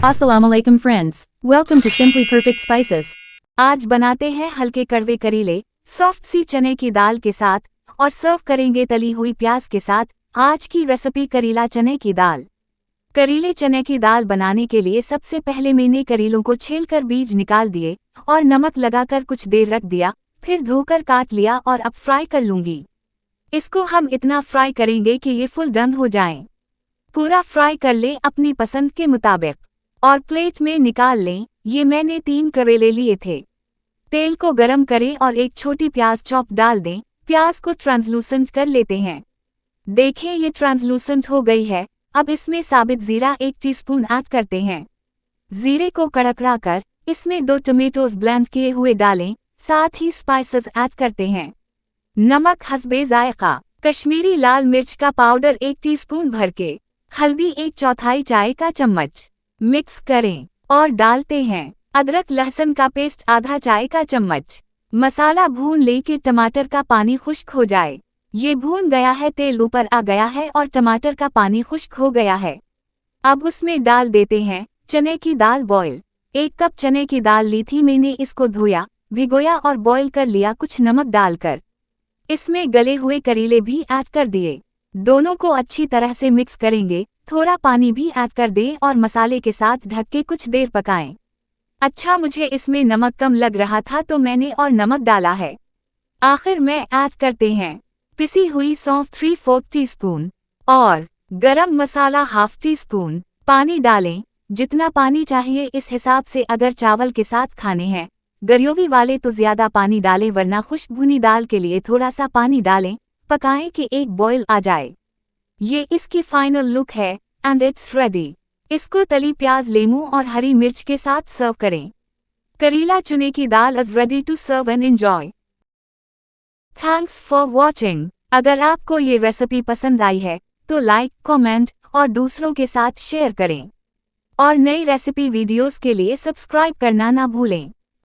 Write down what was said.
Assalamu alaikum friends. Welcome to Simply Perfect Spices. आज बनाते हैं हल्के कड़वे करीले सॉफ्ट सी चने की दाल के साथ और सर्व करेंगे तली हुई प्याज के साथ। आज की रेसिपी करीला चने की दाल। करीले चने की दाल बनाने के लिए सबसे पहले मैंने करीलों को छीलकर बीज निकाल दिए और नमक लगाकर कुछ देर रख दिया, फिर धोकर काट लिया और अब फ्राई कर लूंगी। इसको हम इतना फ्राई करेंगे कि ये फुल डन हो जाएं। पूरा फ्राई कर लें अपनी पसंद के मुताबिक और प्लेट में निकाल लें। ये मैंने 3 करेले लिए थे। तेल को गरम करें और एक छोटी प्याज चॉप डाल दें। प्याज को ट्रांसलूसेंट कर लेते हैं। देखें ये ट्रांसलूसेंट हो गई है। अब इसमें साबित जीरा 1 टीस्पून ऐड करते हैं। जीरे को कड़कड़ा कर इसमें 2 टमेटोज ब्लेंड किए हुए डालें, साथ ही स्पाइसेस ऐड करते हैं। नमक हस्बे जायका, कश्मीरी लाल मिर्च का पाउडर 1 टीस्पून भर के, हल्दी 1/4 चाय का चम्मच। मिक्स करें और डालते हैं अदरक लहसुन का पेस्ट आधा चाय का चम्मच। मसाला भून ले कि टमाटर का पानी खुश्क हो जाए। ये भून गया है, तेल ऊपर आ गया है और टमाटर का पानी खुश्क हो गया है। अब उसमें डाल देते हैं चने की दाल बॉयल। 1 कप चने की दाल ली थी मैंने, इसको धोया, भिगोया और बॉयल कर लिया कुछ नमक डालकर। इसमें गले हुए करीले भी ऐड कर दिए। दोनों को अच्छी तरह से मिक्स करेंगे। थोड़ा पानी भी ऐड कर दें और मसाले के साथ ढक के कुछ देर पकाएं। अच्छा, मुझे इसमें नमक कम लग रहा था तो मैंने और नमक डाला है। आखिर में ऐड करते हैं पिसी हुई सौंफ 3/4 टीस्पून और गरम मसाला 1/2 टीस्पून। पानी डालें जितना पानी चाहिए इस हिसाब से। अगर चावल के साथ खाने हैं ग्रेवी वाले तो ज़्यादा पानी डालें, वरना खुश्क भुनी दाल के लिए थोड़ा सा पानी डालें। पकाएं कि एक बॉयल आ जाए। ये इसकी फाइनल लुक है एंड इट्स रेडी। इसको तली प्याज, लेमू और हरी मिर्च के साथ सर्व करें। करीला चने की दाल is ready to serve and enjoy. Thanks for watching. अगर आपको ये रेसिपी पसंद आई है तो लाइक, कमेंट और दूसरों के साथ शेयर करें और नई रेसिपी वीडियोस के लिए सब्सक्राइब करना ना भूलें।